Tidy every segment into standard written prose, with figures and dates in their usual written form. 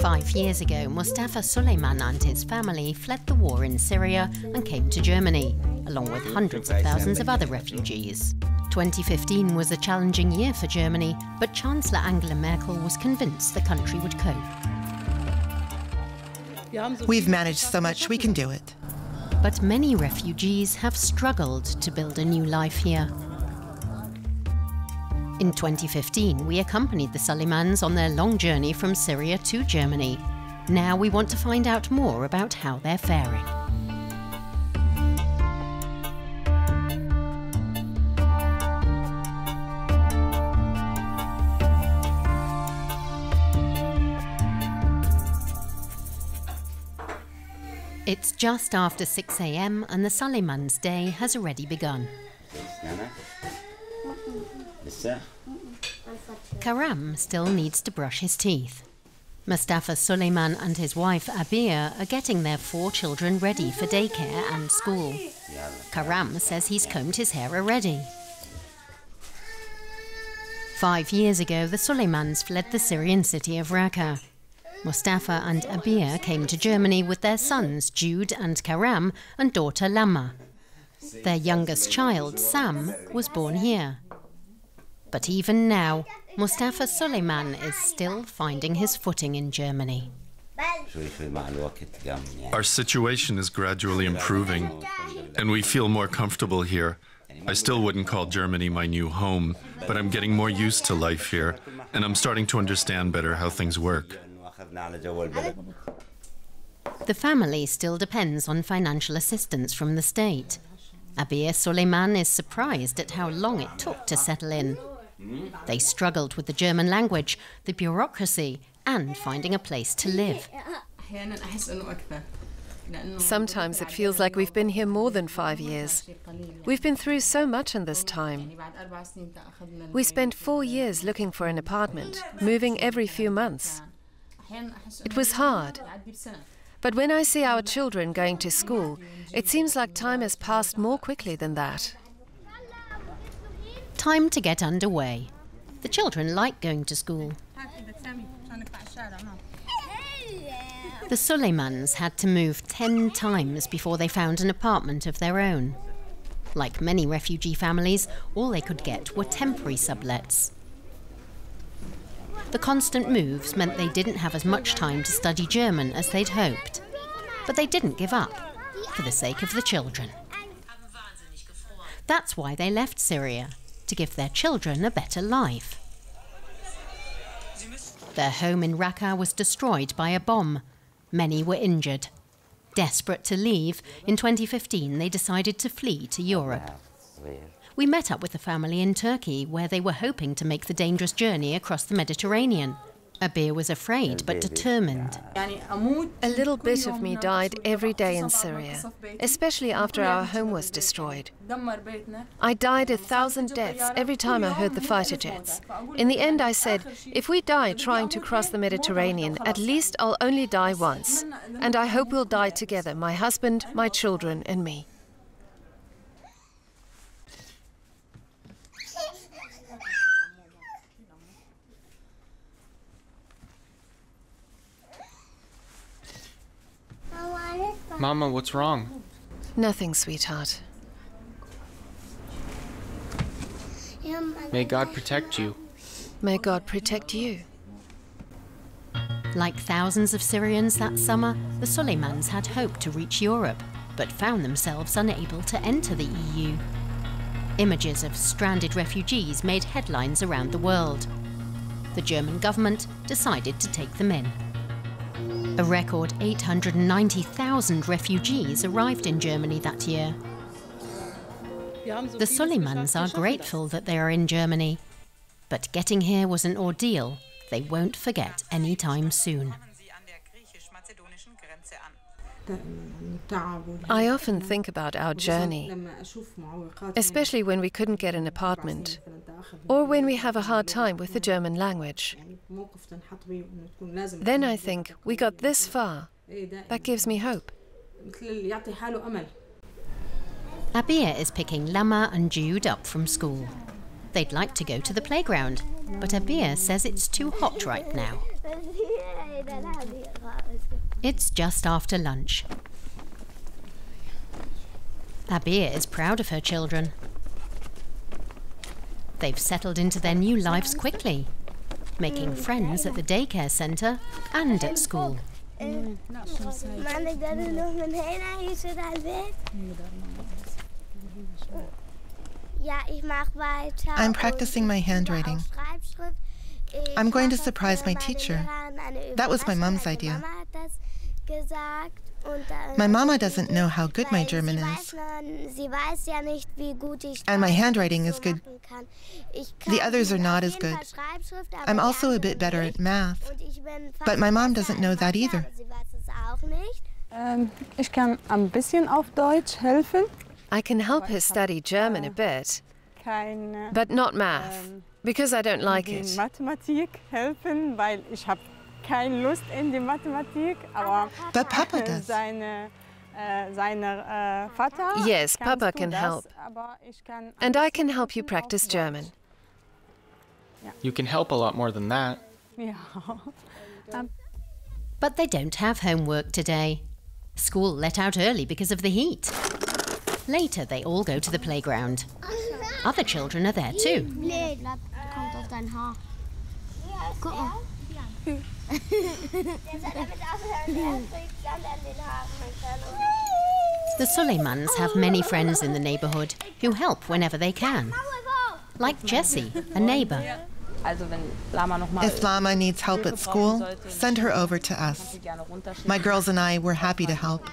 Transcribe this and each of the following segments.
5 years ago, Mustafa Suleiman and his family fled the war in Syria and came to Germany, along with hundreds of thousands of other refugees. 2015 was a challenging year for Germany, but Chancellor Angela Merkel was convinced the country would cope. We've managed so much, we can do it. But many refugees have struggled to build a new life here. In 2015, we accompanied the Suleimans on their long journey from Syria to Germany. Now we want to find out more about how they're faring. It's just after 6 a.m. and the Suleimans' day has already begun. Karam still needs to brush his teeth. Mustafa Suleiman and his wife Abir are getting their 4 children ready for daycare and school. Karam says he's combed his hair already. 5 years ago, the Suleimans fled the Syrian city of Raqqa. Mustafa and Abir came to Germany with their sons Jude and Karam and daughter Lama. Their youngest child, Sam, was born here. But even now, Mustafa Suleiman is still finding his footing in Germany. Our situation is gradually improving, and we feel more comfortable here. I still wouldn't call Germany my new home, but I'm getting more used to life here, and I'm starting to understand better how things work. The family still depends on financial assistance from the state. Abir Suleiman is surprised at how long it took to settle in. They struggled with the German language, the bureaucracy, and finding a place to live. Sometimes it feels like we've been here more than 5 years. We've been through so much in this time. We spent 4 years looking for an apartment, moving every few months. It was hard. But when I see our children going to school, it seems like time has passed more quickly than that. Time to get underway. The children like going to school. The Suleimans had to move 10 times before they found an apartment of their own. Like many refugee families, all they could get were temporary sublets. The constant moves meant they didn't have as much time to study German as they'd hoped. But they didn't give up, for the sake of the children. That's why they left Syria, to give their children a better life. Their home in Raqqa was destroyed by a bomb. Many were injured. Desperate to leave, in 2015 they decided to flee to Europe. We met up with the family in Turkey, where they were hoping to make the dangerous journey across the Mediterranean. Abir was afraid, but determined. A little bit of me died every day in Syria, especially after our home was destroyed. I died 1,000 deaths every time I heard the fighter jets. In the end, I said, if we die trying to cross the Mediterranean, at least I'll only die once. And I hope we'll die together, my husband, my children, and me. Mama, what's wrong? Nothing, sweetheart. May God protect you. May God protect you. Like thousands of Syrians that summer, the Suleimans had hoped to reach Europe, but found themselves unable to enter the EU. Images of stranded refugees made headlines around the world. The German government decided to take them in. A record 890,000 refugees arrived in Germany that year. The Suleimans are grateful that they are in Germany, but getting here was an ordeal they won't forget anytime soon. I often think about our journey, especially when we couldn't get an apartment, or when we have a hard time with the German language. Then I think, we got this far. That gives me hope. Abir is picking Lama and Jude up from school. They'd like to go to the playground, but Abir says it's too hot right now. It's just after lunch. Abir is proud of her children. They've settled into their new lives quickly, making friends at the daycare centre and at school. I'm practicing my handwriting. I'm going to surprise my teacher. That was my mom's idea. My mama doesn't know how good my German is. And my handwriting is good. The others are not as good. I'm also a bit better at math. But my mom doesn't know that either. Ich kann ein bisschen auf Deutsch helfen. I can help her study German a bit, but not math, because I don't like it. Mathematik helfen, weil ich habe keine Lust in die Mathematik, aber But Papa does. seine Vater. Yes, Papa can help. And I can help you practice German. You can help a lot more than that. Ja. But they don't have homework today. School let out early because of the heat. Later, they all go to the playground. Other children are there too. The Suleimans have many friends in the neighborhood who help whenever they can. Like Jessie, a neighbor. If Lama needs help at school, send her over to us. My girls and I were happy to help.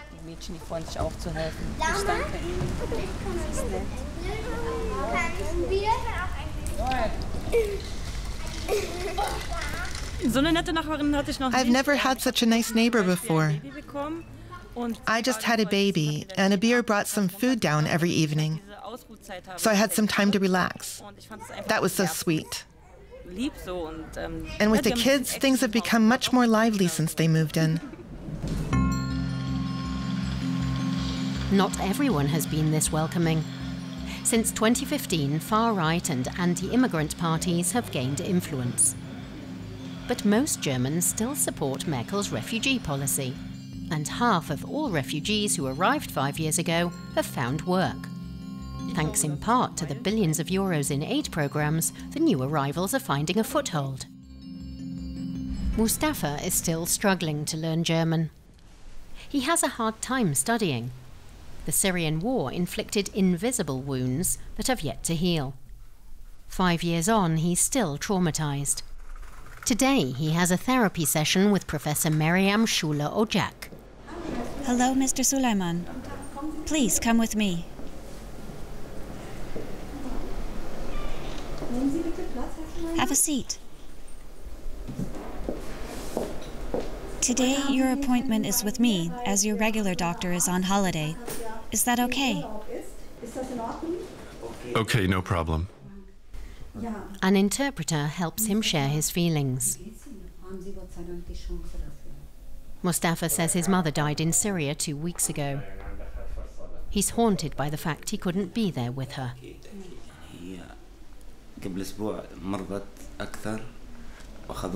I've never had such a nice neighbor before. I just had a baby, and Abir brought some food down every evening. So I had some time to relax. That was so sweet. And with the kids, things have become much more lively since they moved in. Not everyone has been this welcoming. Since 2015, far-right and anti-immigrant parties have gained influence. But most Germans still support Merkel's refugee policy. And half of all refugees who arrived 5 years ago have found work. Thanks in part to the billions of euros in aid programs, the new arrivals are finding a foothold. Mustafa is still struggling to learn German. He has a hard time studying. The Syrian war inflicted invisible wounds that have yet to heal. 5 years on, he's still traumatized. Today, he has a therapy session with Professor Meriam Schule-Ojak. Hello, Mr. Suleiman. Please come with me. Have a seat. Today, your appointment is with me, as your regular doctor is on holiday. Is that okay? Okay, no problem. An interpreter helps him share his feelings. Mustafa says his mother died in Syria 2 weeks ago. He's haunted by the fact he couldn't be there with her.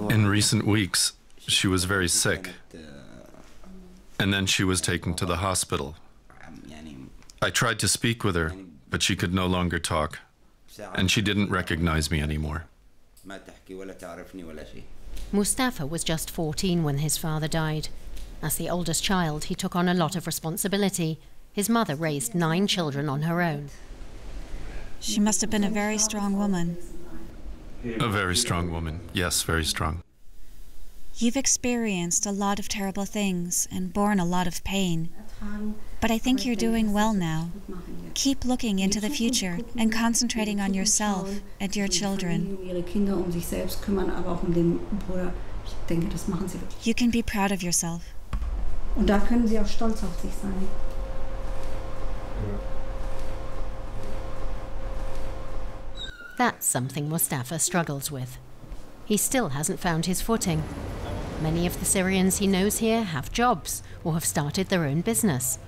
In recent weeks, she was very sick. And then she was taken to the hospital. I tried to speak with her, but she could no longer talk. And she didn't recognize me anymore. Mustafa was just 14 when his father died. As the oldest child, he took on a lot of responsibility. His mother raised 9 children on her own. She must have been a very strong woman. A very strong woman. Yes, very strong. You've experienced a lot of terrible things and borne a lot of pain. But I think you're doing well now. Keep looking into the future and concentrating on yourself and your children. You can be proud of yourself. That's something Mustafa struggles with. He still hasn't found his footing. Many of the Syrians he knows here have jobs or have started their own business.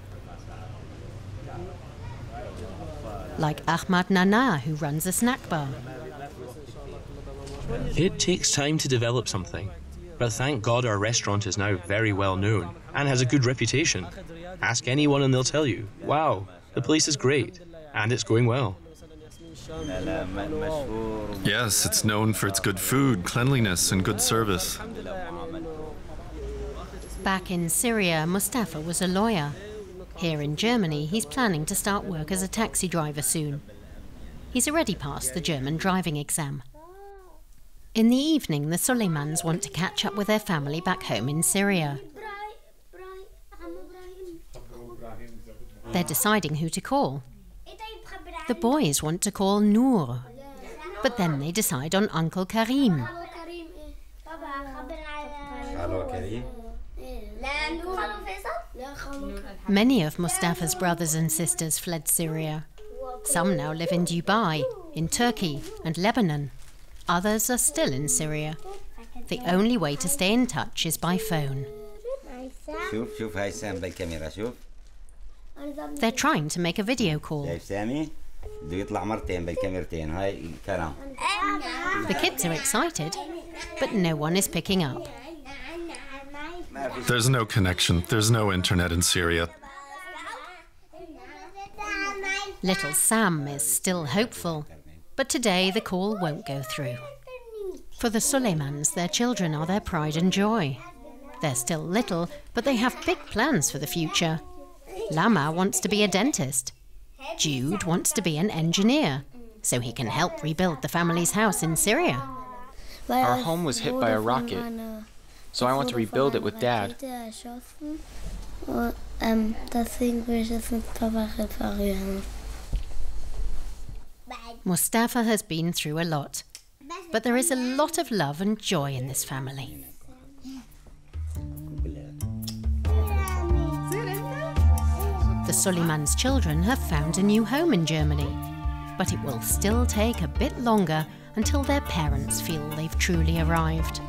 Like Ahmad Nana, who runs a snack bar. It takes time to develop something. But thank God our restaurant is now very well known and has a good reputation. Ask anyone and they'll tell you, wow, the place is great and it's going well. Yes, it's known for its good food, cleanliness, and good service. Back in Syria, Mustafa was a lawyer. Here in Germany, he's planning to start work as a taxi driver soon. He's already passed the German driving exam. In the evening, the Suleimans want to catch up with their family back home in Syria. They're deciding who to call. The boys want to call Noor, but then they decide on Uncle Karim. Many of Mustafa's brothers and sisters fled Syria. Some now live in Dubai, in Turkey and Lebanon. Others are still in Syria. The only way to stay in touch is by phone. They're trying to make a video call. The kids are excited, but no one is picking up. There's no connection. There's no internet in Syria. Little Sam is still hopeful, but today the call won't go through. For the Suleimans, their children are their pride and joy. They're still little, but they have big plans for the future. Lama wants to be a dentist. Jude wants to be an engineer, so he can help rebuild the family's house in Syria. Our home was hit by a rocket, so I want to rebuild it with Dad. Mustafa has been through a lot, but there is a lot of love and joy in this family. The Suleimans' children have found a new home in Germany, but it will still take a bit longer until their parents feel they've truly arrived.